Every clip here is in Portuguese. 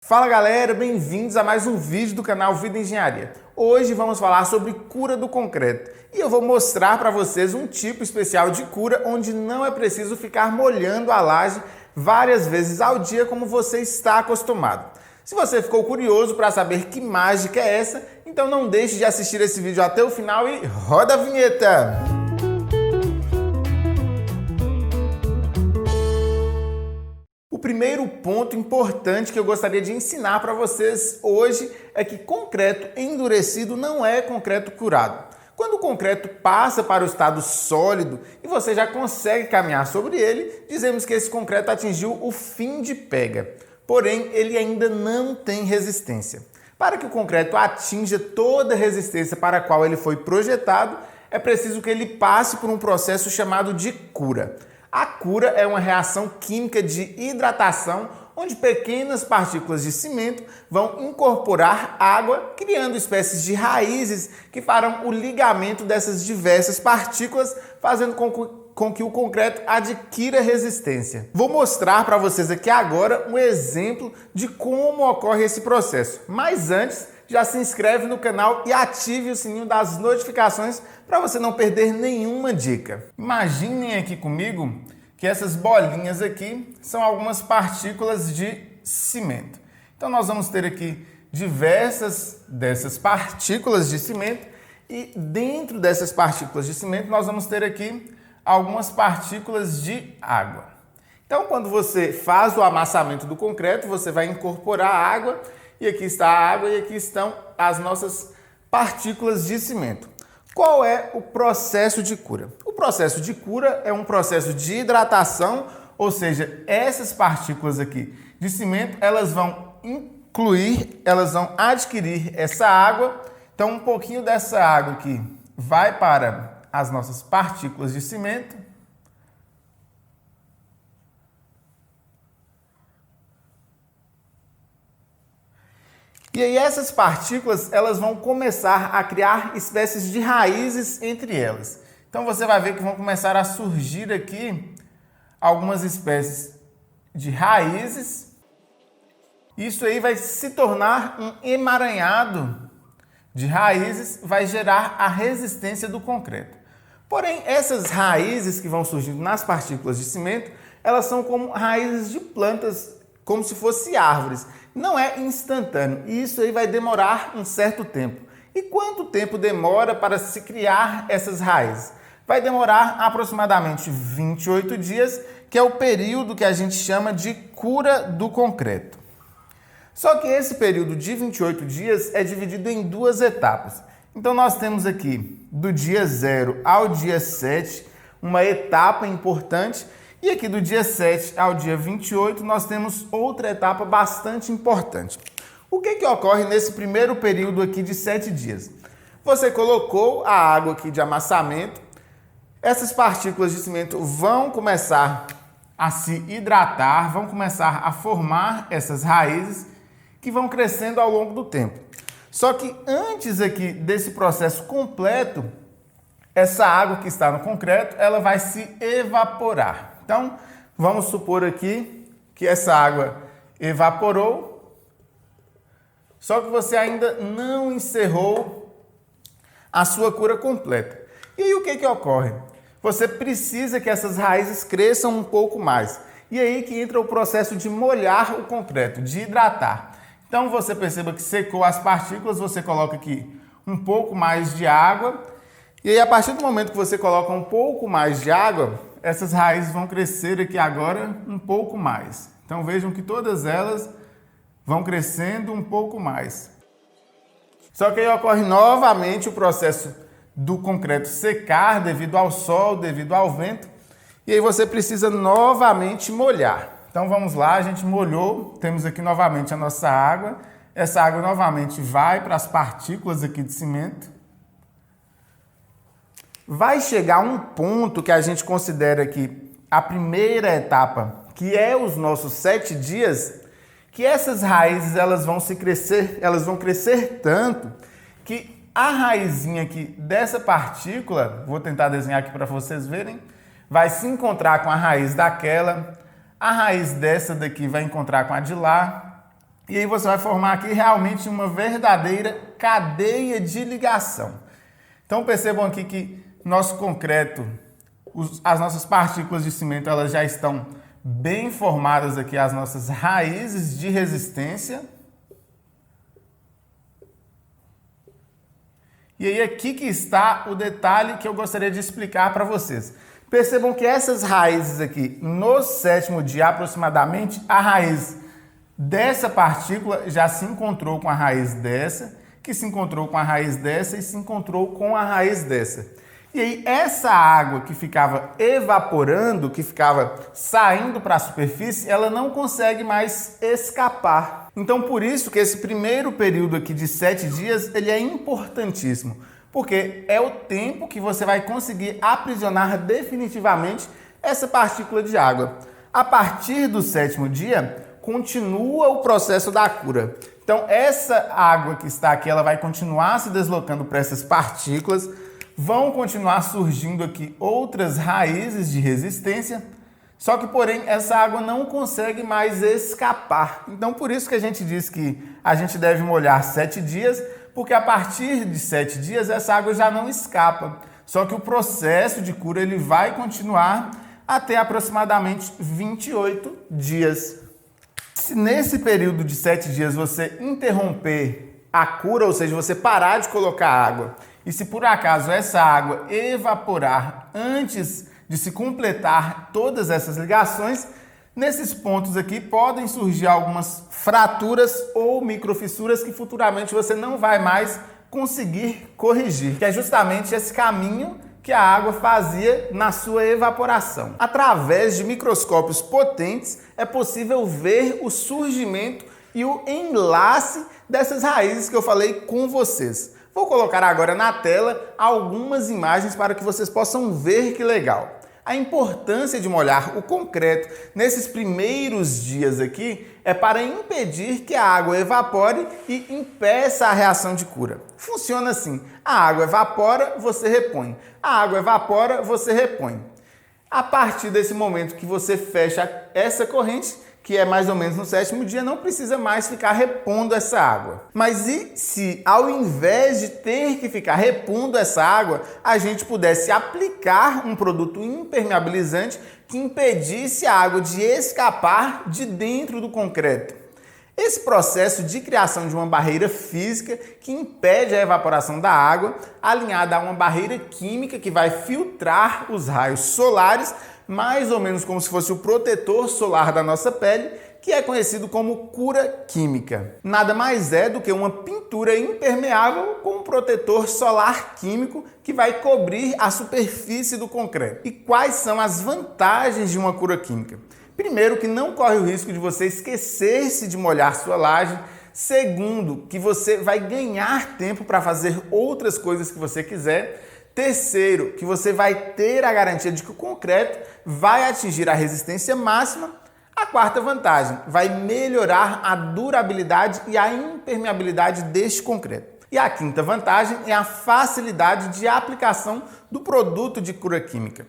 Fala galera, bem-vindos a mais um vídeo do canal Vida Engenharia. Hoje vamos falar sobre cura do concreto e eu vou mostrar para vocês um tipo especial de cura onde não é preciso ficar molhando a laje várias vezes ao dia como você está acostumado. Se você ficou curioso para saber que mágica é essa, então não deixe de assistir esse vídeo até o final e roda a vinheta! O primeiro ponto importante que eu gostaria de ensinar para vocês hoje é que concreto endurecido não é concreto curado. Quando o concreto passa para o estado sólido e você já consegue caminhar sobre ele, dizemos que esse concreto atingiu o fim de pega. Porém, ele ainda não tem resistência. Para que o concreto atinja toda a resistência para a qual ele foi projetado, é preciso que ele passe por um processo chamado de cura. A cura é uma reação química de hidratação, onde pequenas partículas de cimento vão incorporar água, criando espécies de raízes que farão o ligamento dessas diversas partículas, fazendo com que o concreto adquira resistência. Vou mostrar para vocês aqui agora um exemplo de como ocorre esse processo. Mas antes, já se inscreve no canal e ative o sininho das notificações para você não perder nenhuma dica. Imaginem aqui comigo que essas bolinhas aqui são algumas partículas de cimento. Então nós vamos ter aqui diversas dessas partículas de cimento e dentro dessas partículas de cimento nós vamos ter aqui algumas partículas de água. Então quando você faz o amassamento do concreto, você vai incorporar a água. E aqui está a água e aqui estão as nossas partículas de cimento. Qual é o processo de cura? O processo de cura é um processo de hidratação, ou seja, essas partículas aqui de cimento, elas vão adquirir essa água. Então, um pouquinho dessa água aqui vai para as nossas partículas de cimento. E aí essas partículas, elas vão começar a criar espécies de raízes entre elas. Então você vai ver que vão começar a surgir aqui algumas espécies de raízes. Isso aí vai se tornar um emaranhado de raízes, vai gerar a resistência do concreto. Porém, essas raízes que vão surgindo nas partículas de cimento, elas são como raízes de plantas, como se fossem árvores. Não é instantâneo e isso aí vai demorar um certo tempo. E quanto tempo demora para se criar essas raízes? Vai demorar aproximadamente 28 dias, que é o período que a gente chama de cura do concreto. Só que esse período de 28 dias é dividido em duas etapas. Então nós temos aqui do dia 0 ao dia 7 uma etapa importante. E aqui do dia 7 ao dia 28 nós temos outra etapa bastante importante. O que ocorre nesse primeiro período aqui de 7 dias? Você colocou a água aqui de amassamento, essas partículas de cimento vão começar a se hidratar, vão começar a formar essas raízes que vão crescendo ao longo do tempo. Só que antes aqui desse processo completo, essa água que está no concreto, ela vai se evaporar. Então, vamos supor aqui que essa água evaporou, só que você ainda não encerrou a sua cura completa. E aí o que ocorre? Você precisa que essas raízes cresçam um pouco mais. E aí que entra o processo de molhar o concreto, de hidratar. Então você perceba que secou as partículas, você coloca aqui um pouco mais de água. E aí a partir do momento que você coloca um pouco mais de água, essas raízes vão crescer aqui agora um pouco mais. Então vejam que todas elas vão crescendo um pouco mais. Só que aí ocorre novamente o processo do concreto secar devido ao sol, devido ao vento. E aí você precisa novamente molhar. Então vamos lá, a gente molhou, temos aqui novamente a nossa água. Essa água novamente vai para as partículas aqui de cimento. Vai chegar um ponto que a gente considera aqui a primeira etapa, que é os nossos 7 dias, que essas raízes elas vão crescer tanto que a raizinha aqui dessa partícula, vou tentar desenhar aqui para vocês verem, vai se encontrar com a raiz daquela, a raiz dessa daqui vai encontrar com a de lá, E aí você vai formar aqui realmente uma verdadeira cadeia de ligação. Então percebam aqui que nosso concreto, as nossas partículas de cimento, elas já estão bem formadas aqui, as nossas raízes de resistência. E aí aqui que está o detalhe que eu gostaria de explicar para vocês. Percebam que essas raízes aqui, no sétimo dia aproximadamente, a raiz dessa partícula já se encontrou com a raiz dessa, que se encontrou com a raiz dessa e se encontrou com a raiz dessa. E aí essa água que ficava evaporando, que ficava saindo para a superfície, ela não consegue mais escapar. Então por isso que esse primeiro período aqui de 7 dias, ele é importantíssimo, porque é o tempo que você vai conseguir aprisionar definitivamente essa partícula de água. A partir do 7º dia, continua o processo da cura. Então essa água que está aqui, ela vai continuar se deslocando para essas partículas, vão continuar surgindo aqui outras raízes de resistência, só que, porém, essa água não consegue mais escapar. Então, por isso que a gente diz que a gente deve molhar 7 dias, porque a partir de 7 dias essa água já não escapa. Só que o processo de cura ele vai continuar até aproximadamente 28 dias. Se nesse período de 7 dias você interromper a cura, ou seja, você parar de colocar água, e se por acaso essa água evaporar antes de se completar todas essas ligações, nesses pontos aqui podem surgir algumas fraturas ou microfissuras que futuramente você não vai mais conseguir corrigir, que é justamente esse caminho que a água fazia na sua evaporação. Através de microscópios potentes é possível ver o surgimento e o enlace dessas raízes que eu falei com vocês. Vou colocar agora na tela algumas imagens para que vocês possam ver que legal. A importância de molhar o concreto nesses primeiros dias aqui é para impedir que a água evapore e impeça a reação de cura. Funciona assim: a água evapora, você repõe. A água evapora, você repõe. A partir desse momento que você fecha essa corrente, que é mais ou menos no 7º dia, não precisa mais ficar repondo essa água. Mas e se, ao invés de ter que ficar repondo essa água, a gente pudesse aplicar um produto impermeabilizante que impedisse a água de escapar de dentro do concreto? Esse processo de criação de uma barreira física que impede a evaporação da água, alinhada a uma barreira química que vai filtrar os raios solares, mais ou menos como se fosse o protetor solar da nossa pele, que é conhecido como cura química. Nada mais é do que uma pintura impermeável com um protetor solar químico que vai cobrir a superfície do concreto. E quais são as vantagens de uma cura química? Primeiro, que não corre o risco de você esquecer-se de molhar sua laje. Segundo, que você vai ganhar tempo para fazer outras coisas que você quiser. Terceiro, que você vai ter a garantia de que o concreto vai atingir a resistência máxima. A quarta vantagem, vai melhorar a durabilidade e a impermeabilidade deste concreto. E a quinta vantagem é a facilidade de aplicação do produto de cura química.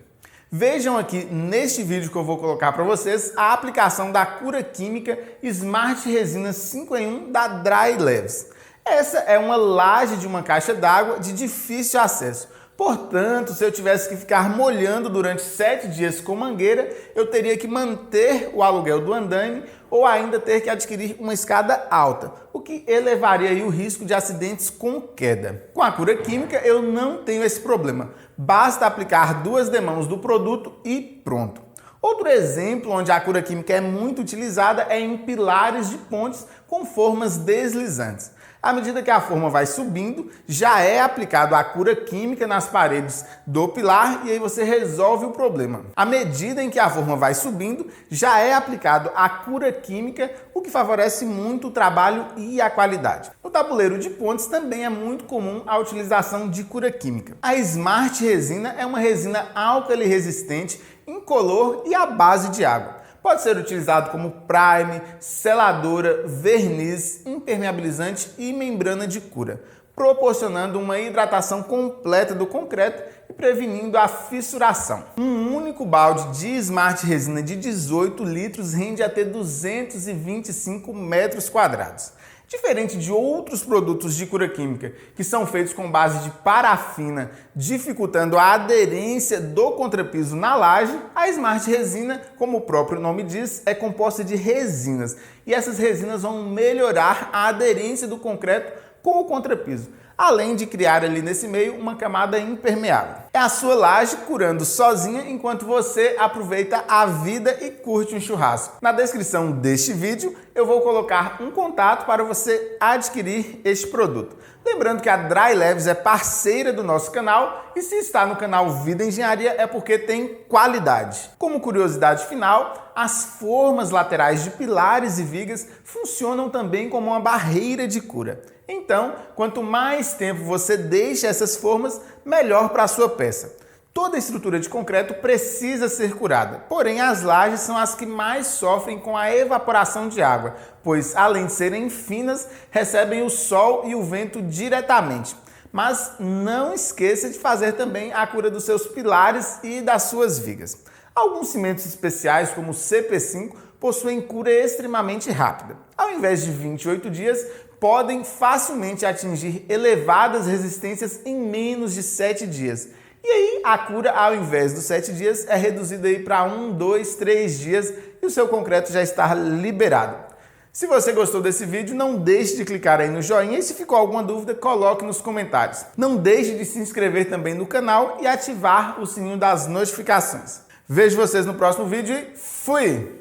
Vejam aqui neste vídeo que eu vou colocar para vocês a aplicação da cura química Smart Resina 5 em 1 da Dry Leves. Essa é uma laje de uma caixa d'água de difícil acesso. Portanto, se eu tivesse que ficar molhando durante 7 dias com mangueira, eu teria que manter o aluguel do andaime ou ainda ter que adquirir uma escada alta, o que elevaria aí o risco de acidentes com queda. Com a cura química, eu não tenho esse problema. Basta aplicar 2 demãos do produto e pronto. Outro exemplo onde a cura química é muito utilizada é em pilares de pontes com formas deslizantes. À medida que a forma vai subindo, já é aplicado a cura química nas paredes do pilar e aí você resolve o problema. À medida em que a forma vai subindo, já é aplicado a cura química, o que favorece muito o trabalho e a qualidade. No tabuleiro de pontes também é muito comum a utilização de cura química. A Smart Resina é uma resina álcali resistente, incolor e à base de água. Pode ser utilizado como prime, seladora, verniz, impermeabilizante e membrana de cura. proporcionando uma hidratação completa do concreto e prevenindo a fissuração. Um único balde de Smart Resina de 18 litros rende até 225 metros quadrados. Diferente de outros produtos de cura química, que são feitos com base de parafina, dificultando a aderência do contrapiso na laje, a Smart Resina, como o próprio nome diz, é composta de resinas. E essas resinas vão melhorar a aderência do concreto com o contrapiso, além de criar ali nesse meio uma camada impermeável. É a sua laje curando sozinha enquanto você aproveita a vida e curte um churrasco. Na descrição deste vídeo eu vou colocar um contato para você adquirir este produto. Lembrando que a Dry Leves é parceira do nosso canal e se está no canal Vida Engenharia é porque tem qualidade. Como curiosidade final, as formas laterais de pilares e vigas funcionam também como uma barreira de cura. Então, quanto mais tempo você deixa essas formas, melhor para a sua peça. Toda estrutura de concreto precisa ser curada, porém as lajes são as que mais sofrem com a evaporação de água, pois além de serem finas, recebem o sol e o vento diretamente. Mas não esqueça de fazer também a cura dos seus pilares e das suas vigas. Alguns cimentos especiais, como o CP5, possuem cura extremamente rápida. Ao invés de 28 dias, podem facilmente atingir elevadas resistências em menos de 7 dias. E aí a cura, ao invés dos 7 dias, é reduzida para 1, 2, 3 dias e o seu concreto já está liberado. Se você gostou desse vídeo, não deixe de clicar aí no joinha e se ficou alguma dúvida, coloque nos comentários. Não deixe de se inscrever também no canal e ativar o sininho das notificações. Vejo vocês no próximo vídeo e fui!